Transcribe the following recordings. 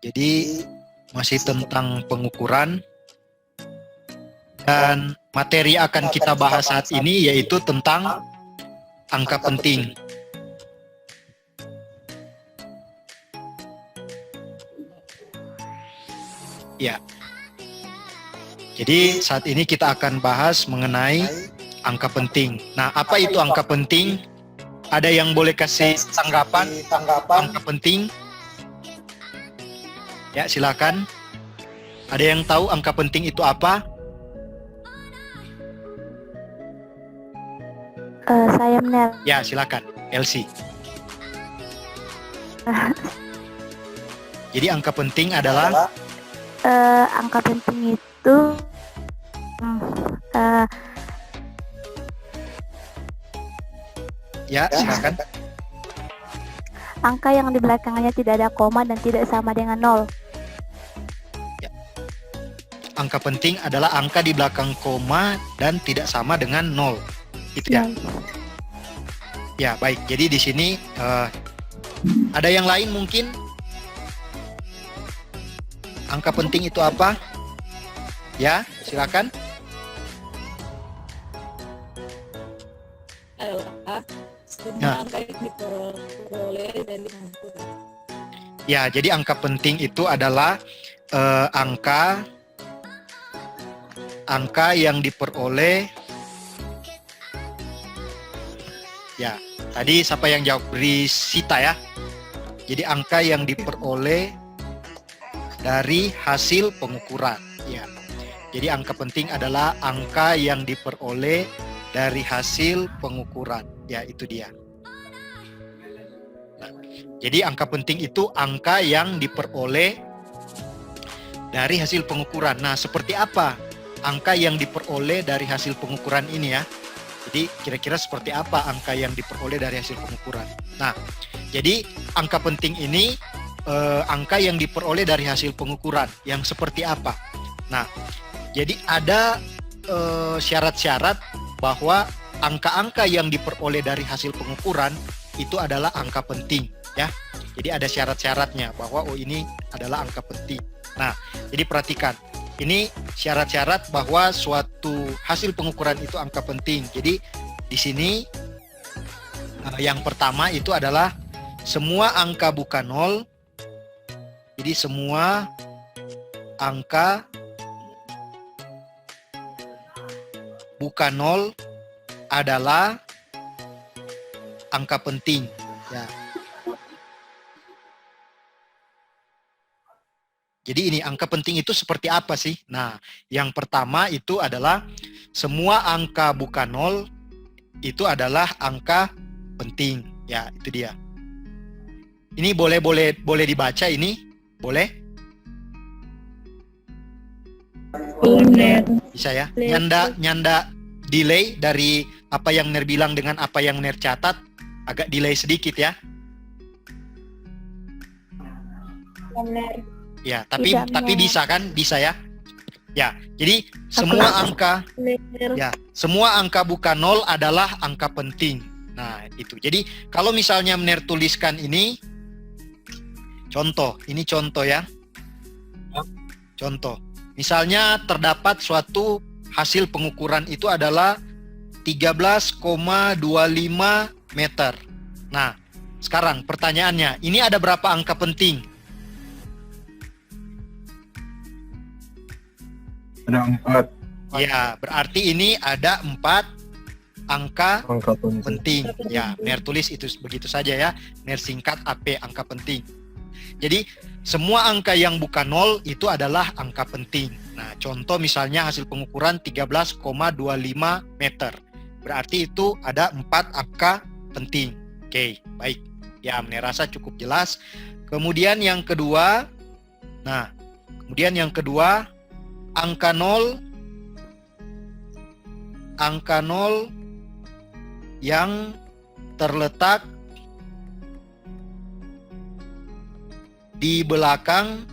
Jadi masih tentang pengukuran, dan materi akan kita bahas saat ini yaitu tentang angka penting. Ya. Jadi saat ini kita akan bahas mengenai angka penting. Nah, apa itu angka penting? Ada yang boleh kasih tanggapan angka penting? Ya, silakan. Ada yang tahu angka penting itu apa? Saya benar. Ya, silakan. Elsie. Jadi angka penting adalah Angka penting itu ya, silakan. angka yang di belakangnya tidak ada koma dan tidak sama dengan 0. Ya. Angka penting adalah angka di belakang koma dan tidak sama dengan 0. Itu ya. Ya, baik. Jadi di sini ada yang lain mungkin? Angka penting itu apa? Ya, silakan. Semua angka yang diperoleh dari pengukuran. Ya, jadi angka penting itu adalah angka yang diperoleh. Ya, tadi siapa yang jawab? Risita ya. Jadi angka yang diperoleh dari hasil pengukuran. Ya. Jadi angka penting adalah angka yang diperoleh dari hasil pengukuran. Ya, itu dia. Nah, jadi angka penting itu angka yang diperoleh dari hasil pengukuran. Nah, seperti apa angka yang diperoleh dari hasil pengukuran ini ya? Jadi kira-kira seperti apa angka yang diperoleh dari hasil pengukuran? Nah, jadi angka penting ini angka yang diperoleh dari hasil pengukuran yang seperti apa? Nah, jadi ada syarat-syarat bahwa angka-angka yang diperoleh dari hasil pengukuran itu adalah angka penting ya. Jadi ada syarat-syaratnya bahwa ini adalah angka penting. Nah, jadi perhatikan. Ini syarat-syarat bahwa suatu hasil pengukuran itu angka penting. Jadi di sini yang pertama itu adalah semua angka bukan 0. Jadi semua angka bukan 0 adalah angka penting. Ya. Jadi ini angka penting itu seperti apa sih? Nah, yang pertama itu adalah semua angka bukan 0 itu adalah angka penting. Ya, itu dia. Ini boleh dibaca ini? Boleh? Boleh. Bisa ya? Nyanda delay dari apa yang Ner bilang dengan apa yang Ner catat, agak delay sedikit ya. Benar. Ya, tapi bisa kan? Bisa ya? Ya, jadi semua angka bukan 0 adalah angka penting. Nah, itu. Jadi kalau misalnya Ner tuliskan ini contoh ya. Contoh. Misalnya terdapat suatu hasil pengukuran itu adalah 13,25 meter. Nah, sekarang pertanyaannya, ini ada berapa angka penting? Ada 4. Ya, berarti ini ada 4 angka penting. Ya, Ner tulis itu begitu saja ya. Ner singkat AP, angka penting. Jadi, semua angka yang bukan 0 itu adalah angka penting. Nah, contoh misalnya hasil pengukuran 13,25 meter. Berarti itu ada 4 angka penting. Oke, baik. Ya, Ner rasa cukup jelas. Kemudian yang kedua, angka 0 yang terletak di belakang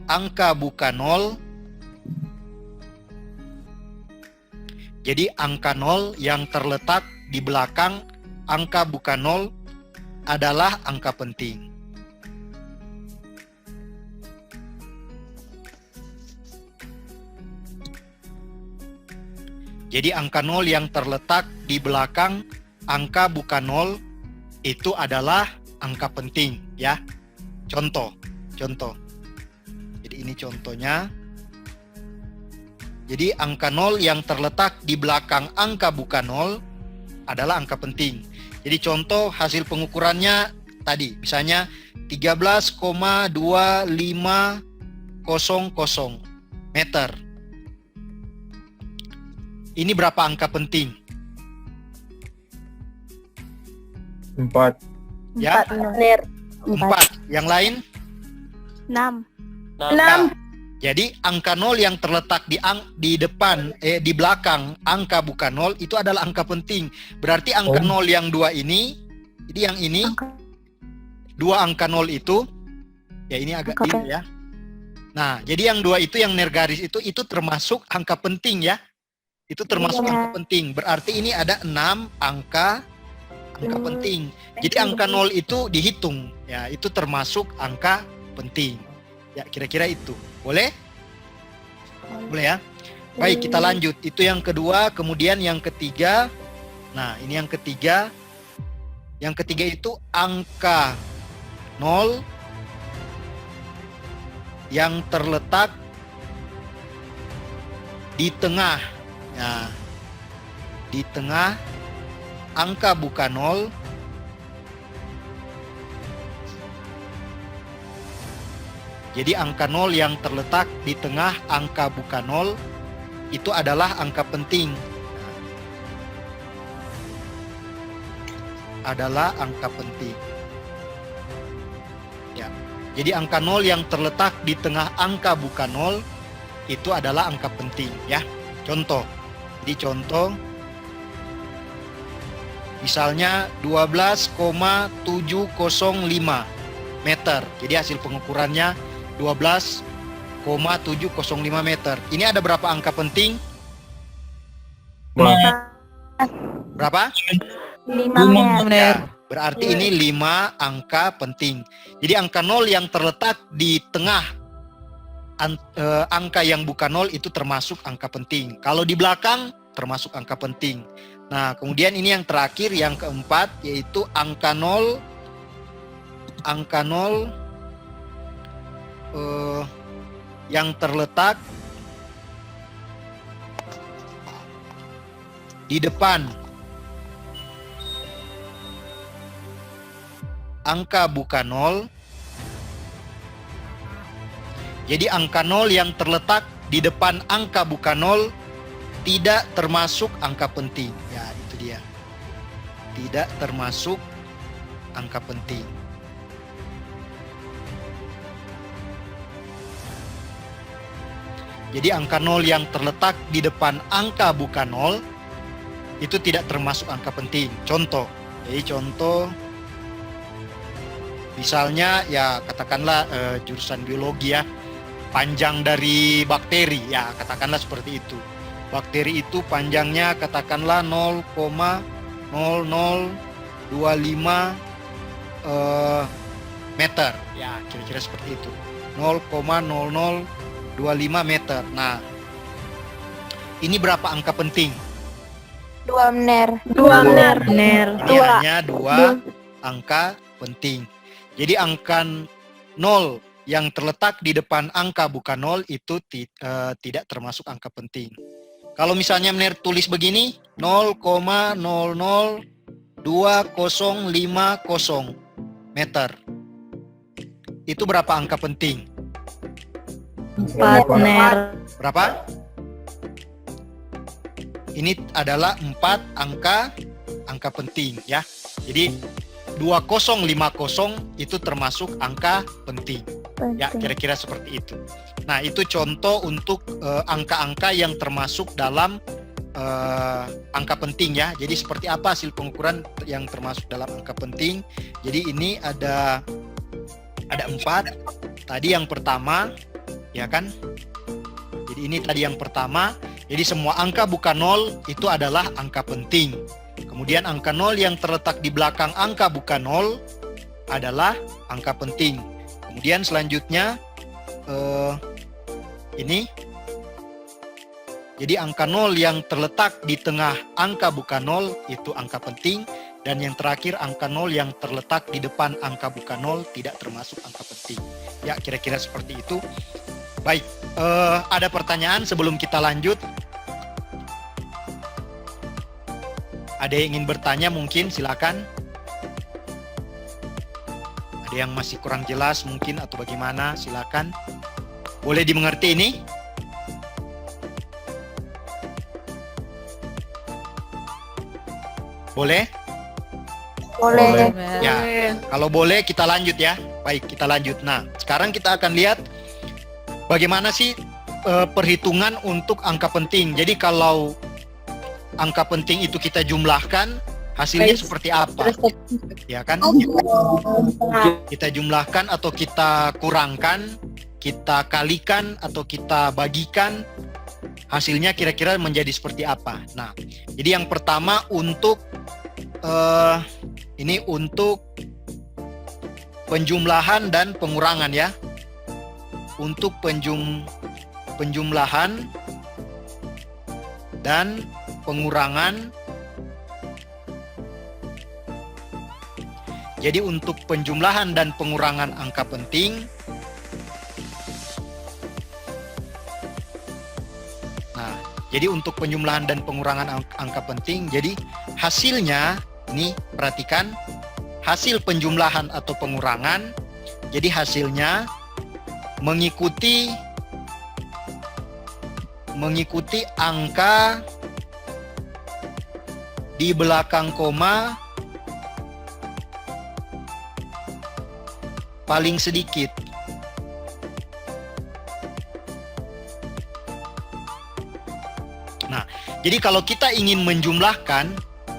angka bukan 0. Jadi angka 0 yang terletak di belakang angka bukan nol adalah angka penting. Jadi angka 0 yang terletak di belakang angka bukan 0 itu adalah angka penting ya. Contoh. Jadi ini contohnya. Jadi angka 0 yang terletak di belakang angka bukan 0 adalah angka penting. Jadi contoh hasil pengukurannya tadi misalnya 13,2500 meter. Ini berapa angka penting? 4. Ya, 4. Yang lain? 6. Nah, jadi angka 0 yang terletak di depan di belakang angka bukan 0 itu adalah angka penting. Berarti angka 0 yang 2 ini, jadi yang ini dua angka 0 itu ya ini agak tinggi ya. Nah, jadi yang 2 itu yang nergaris itu termasuk angka penting ya. Itu termasuk angka penting. Berarti ini ada 6 angka penting. Jadi angka 0 itu dihitung ya, itu termasuk angka penting. Ya, kira-kira itu. Boleh? Boleh ya? Baik, kita lanjut. Itu yang kedua, kemudian yang ketiga. Nah, ini yang ketiga. Yang ketiga itu angka 0 yang terletak di tengah. Nah, di tengah angka bukan 0 jadi angka 0 yang terletak di tengah angka bukan 0 itu adalah angka penting. Adalah angka penting. Ya. Jadi angka 0 yang terletak di tengah angka bukan 0 itu adalah angka penting ya. Contoh. Jadi contoh misalnya 12,705 meter. Jadi hasil pengukurannya 12,705 meter. Ini ada berapa angka penting? Berapa? 5 Ya, berarti ini 5 angka penting. Jadi angka 0 yang terletak di tengah angka yang bukan 0 itu termasuk angka penting. Kalau di belakang termasuk angka penting. Nah, kemudian ini yang terakhir, yang keempat, yaitu angka 0 yang terletak di depan angka bukan 0. Jadi angka 0 yang terletak di depan angka bukan 0 tidak termasuk angka penting. Ya, itu dia. Tidak termasuk angka penting. Jadi angka 0 yang terletak di depan angka bukan 0 itu tidak termasuk angka penting. Contoh. Jadi contoh misalnya ya katakanlah jurusan biologi ya. Panjang dari bakteri, ya katakanlah seperti itu. Bakteri itu panjangnya katakanlah 0,0025 meter. Ya, kira-kira seperti itu. 0,0025 meter. Nah, ini berapa angka penting? 2 mener. Ini hanya 2 angka penting. Jadi angka 0 yang terletak di depan angka bukan 0 itu tidak termasuk angka penting. Kalau misalnya mener tulis begini 0,002050 meter. Itu berapa angka penting? 4 mener. Berapa? Ini adalah 4 angka penting ya. Jadi 2050 itu termasuk angka penting. Ya, kira-kira seperti itu. Nah, itu contoh untuk angka-angka yang termasuk dalam angka penting ya. Jadi seperti apa hasil pengukuran yang termasuk dalam angka penting? Jadi ini ada 4. Tadi yang pertama, ya kan? Jadi ini tadi yang pertama. Jadi semua angka bukan 0 itu adalah angka penting. Kemudian angka 0 yang terletak di belakang angka bukan 0 adalah angka penting. Kemudian selanjutnya ini. Jadi angka 0 yang terletak di tengah angka bukan 0 itu angka penting. Dan yang terakhir angka 0 yang terletak di depan angka bukan 0 tidak termasuk angka penting. Ya, kira-kira seperti itu. Baik, ada pertanyaan sebelum kita lanjut? Ada yang ingin bertanya mungkin, silakan. Ada yang masih kurang jelas mungkin atau bagaimana, silakan. Boleh dimengerti ini? Boleh? Boleh. Ya, kalau boleh kita lanjut ya. Baik, kita lanjut. Nah, sekarang kita akan lihat bagaimana sih perhitungan untuk angka penting. Jadi kalau angka penting itu kita jumlahkan, hasilnya seperti apa? Ya kan? Kita jumlahkan atau kita kurangkan, kita kalikan atau kita bagikan, hasilnya kira-kira menjadi seperti apa? Nah, jadi yang pertama untuk ini untuk penjumlahan dan pengurangan ya. Untuk penjumlahan dan pengurangan. Jadi untuk penjumlahan dan pengurangan angka penting. Nah, jadi untuk penjumlahan dan pengurangan angka penting, jadi hasilnya ini perhatikan, hasil penjumlahan atau pengurangan, jadi hasilnya mengikuti angka di belakang koma paling sedikit. Nah, jadi kalau kita ingin menjumlahkan,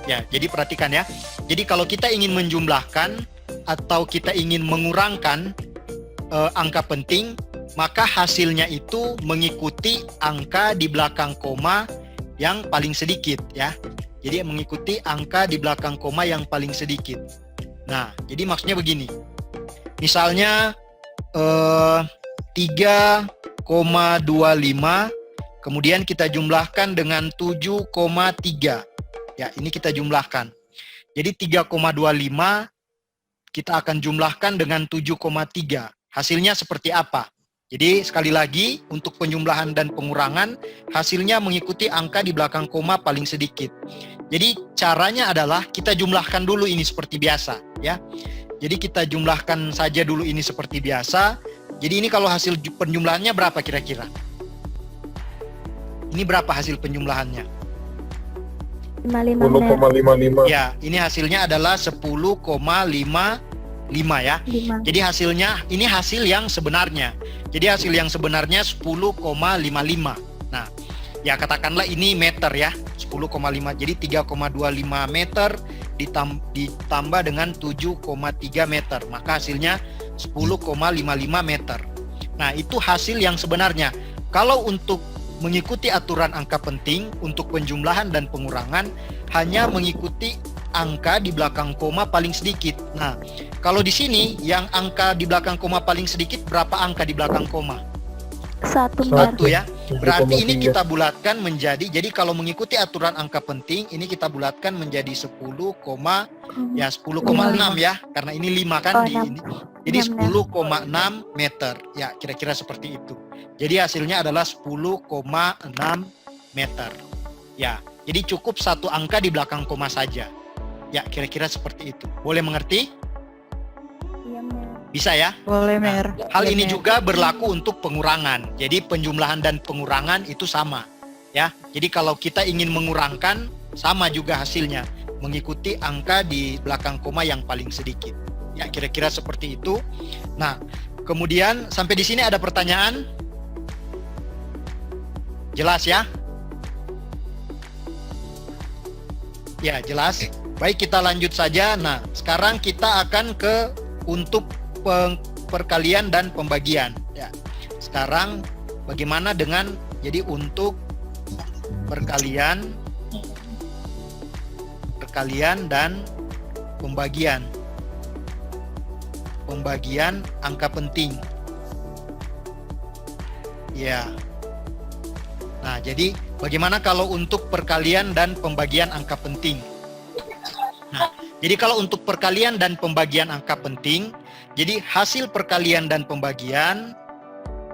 ya, jadi perhatikan ya. Jadi kalau kita ingin menjumlahkan atau kita ingin mengurangkan angka penting, maka hasilnya itu mengikuti angka di belakang koma yang paling sedikit ya. Jadi mengikuti angka di belakang koma yang paling sedikit. Nah, jadi maksudnya begini. Misalnya 3,25 kemudian kita jumlahkan dengan 7,3. Ya, ini kita jumlahkan. Jadi 3,25 kita akan jumlahkan dengan 7,3. Hasilnya seperti apa? Jadi sekali lagi untuk penjumlahan dan pengurangan hasilnya mengikuti angka di belakang koma paling sedikit. Jadi caranya adalah kita jumlahkan dulu ini seperti biasa ya. Jadi kita jumlahkan saja dulu ini seperti biasa. Jadi ini kalau hasil penjumlahannya berapa kira-kira? Ini berapa hasil penjumlahannya? 10,55. Ya, ini hasilnya adalah 10,55 ya. 5. Jadi hasilnya, ini hasil yang sebenarnya. Jadi hasil yang sebenarnya 10,55. Nah, ya katakanlah ini meter ya, 10,5. Jadi 3,25 meter ditambah dengan 7,3 meter. Maka hasilnya 10,55 meter. Nah, itu hasil yang sebenarnya. Kalau untuk mengikuti aturan angka penting untuk penjumlahan dan pengurangan hanya mengikuti angka di belakang koma paling sedikit. Nah, kalau di sini yang angka di belakang koma paling sedikit berapa angka di belakang koma? 1 ya. Berarti ini kita bulatkan menjadi, jadi kalau mengikuti aturan angka penting ini kita bulatkan menjadi 10,6 ya, karena ini 5 kan di ini. Jadi 10,6 meter. Ya, kira-kira seperti itu. Jadi hasilnya adalah 10,6 meter. Ya, jadi cukup satu angka di belakang koma saja. Ya, kira-kira seperti itu. Boleh mengerti? Iya, Mer. Bisa ya? Boleh, Mer. Hal ini juga berlaku untuk pengurangan. Jadi penjumlahan dan pengurangan itu sama. Ya, jadi kalau kita ingin mengurangkan, sama juga hasilnya. Mengikuti angka di belakang koma yang paling sedikit. Ya, kira-kira seperti itu. Nah, kemudian sampai di sini ada pertanyaan? Jelas ya? Ya, jelas. Baik, kita lanjut saja. Nah, sekarang kita akan ke untuk perkalian dan pembagian. Ya. Sekarang bagaimana dengan jadi untuk perkalian perkalian dan pembagian. Pembagian angka penting. Ya. Nah, jadi bagaimana kalau untuk perkalian dan pembagian angka penting? Nah, jadi kalau untuk perkalian dan pembagian angka penting, jadi hasil perkalian dan pembagian,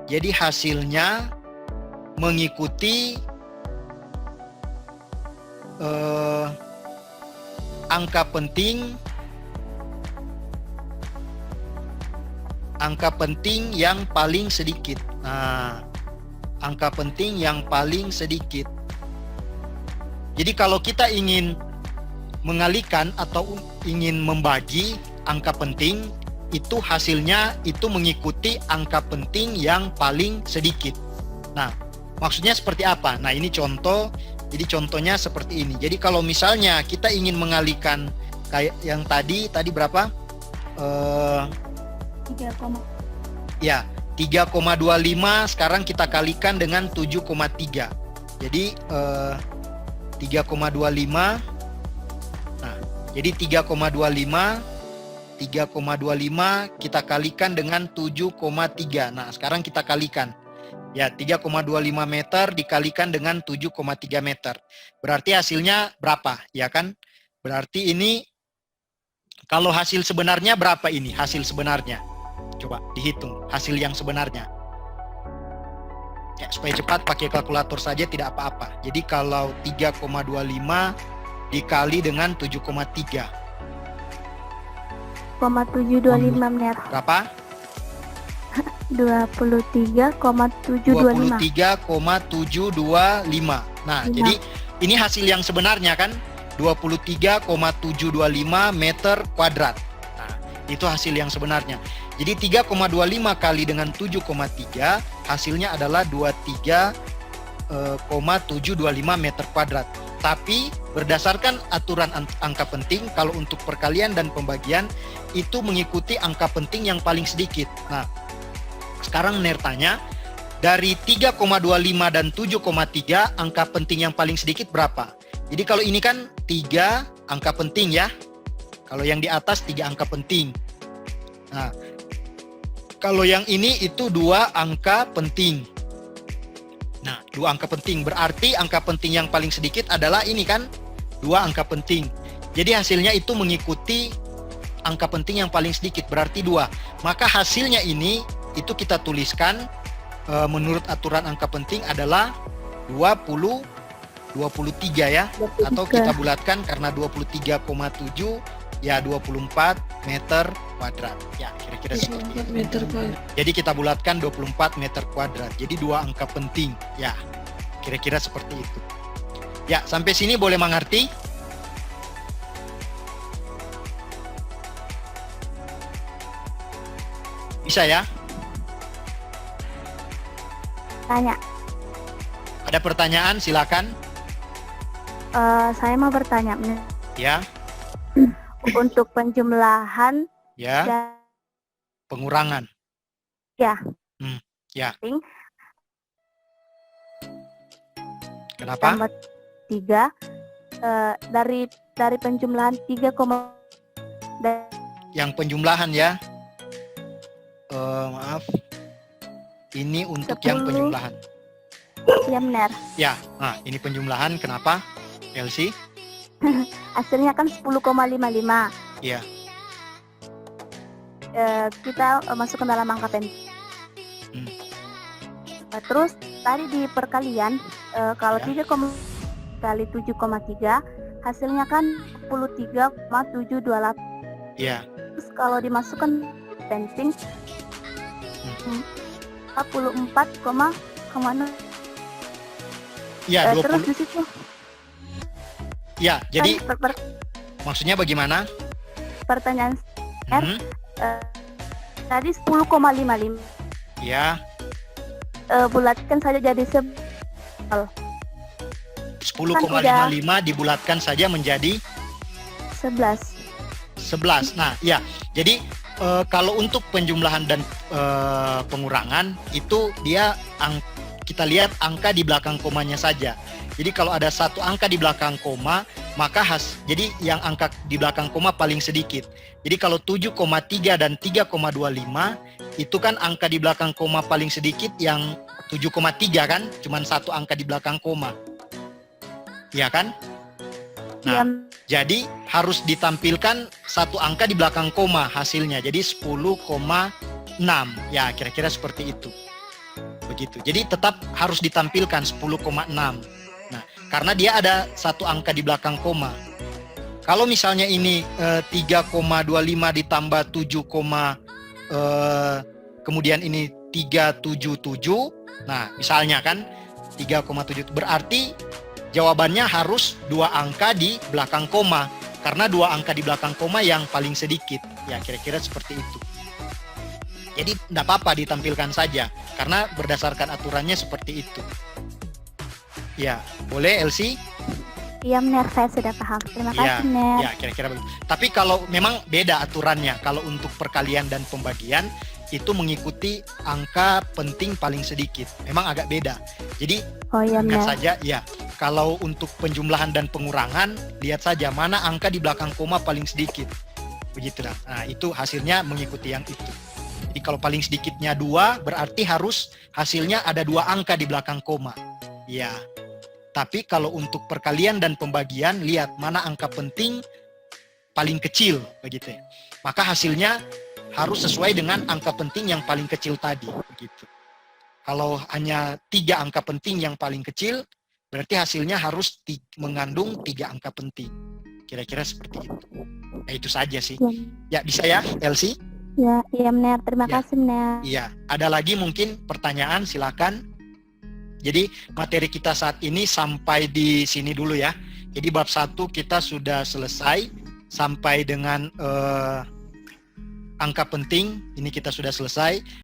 jadi hasilnya mengikuti angka penting yang paling sedikit. Nah, angka penting yang paling sedikit. Jadi kalau kita ingin mengalihkan atau ingin membagi angka penting, itu hasilnya itu mengikuti angka penting yang paling sedikit. Nah, maksudnya seperti apa? Nah, ini contoh. Jadi contohnya seperti ini. Jadi kalau misalnya kita ingin mengalihkan kayak yang tadi berapa? 3, Ya, 3,25 sekarang kita kalikan dengan 7,3. Jadi 3,25. Nah, jadi 3,25 kita kalikan dengan 7,3. Nah, sekarang kita kalikan. Ya, 3,25 meter dikalikan dengan 7,3 meter. Berarti hasilnya berapa? Ya kan? Berarti ini kalau hasil sebenarnya berapa ini? Hasil sebenarnya. Coba dihitung hasil yang sebenarnya. Ya, supaya cepat pakai kalkulator saja tidak apa-apa. Jadi kalau 3,25 dikali dengan 7,3. 0,725 meter. Berapa? 23,725. 23,725. Nah, jadi ini hasil yang sebenarnya kan 23,725 meter kuadrat. Nah, itu hasil yang sebenarnya. Jadi 3,25 kali dengan 7,3 hasilnya adalah 23,725 meter kuadrat. Tapi berdasarkan aturan angka penting, kalau untuk perkalian dan pembagian itu mengikuti angka penting yang paling sedikit. Nah, sekarang Ner tanya, dari 3,25 dan 7,3 angka penting yang paling sedikit berapa? Jadi kalau ini kan 3 angka penting ya. Kalau yang di atas 3 angka penting. Nah, kalau yang ini itu 2 angka penting. Nah, 2 angka penting berarti angka penting yang paling sedikit adalah ini kan 2 angka penting. Jadi hasilnya itu mengikuti angka penting yang paling sedikit berarti 2. Maka hasilnya ini itu kita tuliskan menurut aturan angka penting adalah 23 ya. 23. Atau kita bulatkan karena 23,7 ya 24 meter kuadrat. Ya, kira-kira seperti itu. Meter kuadrat. Jadi kita bulatkan 24 meter kuadrat. Jadi 2 angka penting. Ya, kira-kira seperti itu. Ya, sampai sini boleh mengerti? Bisa ya? Tanya. Ada pertanyaan? Silakan. Saya mau bertanya. Ya, Untuk penjumlahan ya. dan Pengurangan. ya. Ya. Penting. Kenapa? Tambah 3 dari penjumlahan 3, Yang penjumlahan ya. Maaf. Ini untuk yang 10. penjumlahan. ya benar. Ya, nah ini penjumlahan. Kenapa, Elsie? Hasilnya kan 10,55. Iya. Kita masuk ke dalam angka penting. Terus tadi di perkalian kalau Ya. 3, kali 7,3 hasilnya kan 23,728. Iya. Terus kalau dimasukkan penting 44,0. Iya, Terus 20. di situ Ya, jadi kan maksudnya bagaimana? pertanyaan R Hmm, tadi 10,55. ya, Bulatkan saja jadi 10,55 dibulatkan saja menjadi 11. 11. Nah, ya. Jadi kalau untuk penjumlahan dan pengurangan itu dia kita lihat angka di belakang komanya saja. Jadi kalau ada satu angka di belakang koma, maka jadi yang angka di belakang koma paling sedikit. Jadi kalau 7,3 dan 3,25 itu kan angka di belakang koma paling sedikit yang 7,3 kan, cuman satu angka di belakang koma. Iya kan? Nah, jadi harus ditampilkan satu angka di belakang koma hasilnya. Jadi 10,6. Ya, kira-kira seperti itu. Begitu. Jadi tetap harus ditampilkan 10,6. Nah, karena dia ada satu angka di belakang koma. Kalau misalnya ini 3,25 ditambah 7, kemudian ini 377. Nah, misalnya kan 3,7 berarti jawabannya harus dua angka di belakang koma, karena dua angka di belakang koma yang paling sedikit. Ya, kira-kira seperti itu. Jadi tidak apa-apa ditampilkan saja, karena berdasarkan aturannya seperti itu. Ya, boleh Elsie? Iya benar, saya sudah paham. Terima kasih Ner. Ya, kira-kira begitu. Tapi kalau memang beda aturannya, kalau untuk perkalian dan pembagian itu mengikuti angka penting paling sedikit. Memang agak beda. Jadi lihat saja, ya. Kalau untuk penjumlahan dan pengurangan, lihat saja mana angka di belakang koma paling sedikit. Begitu dah. Nah, itu hasilnya mengikuti yang itu. Jadi kalau paling sedikitnya 2, berarti harus hasilnya ada 2 angka di belakang koma. Ya. Tapi kalau untuk perkalian dan pembagian, lihat mana angka penting paling kecil, begitu ya. Maka hasilnya harus sesuai dengan angka penting yang paling kecil tadi, begitu. Kalau hanya 3 angka penting yang paling kecil, berarti hasilnya harus mengandung 3 angka penting. Kira-kira seperti itu. Nah, itu saja sih. Ya, bisa ya, Elsie? Ya, iya benar. Terima kasih Ner. Iya, ada lagi mungkin pertanyaan, silakan. Jadi materi kita saat ini sampai di sini dulu ya. Jadi bab 1 kita sudah selesai sampai dengan angka penting, ini kita sudah selesai.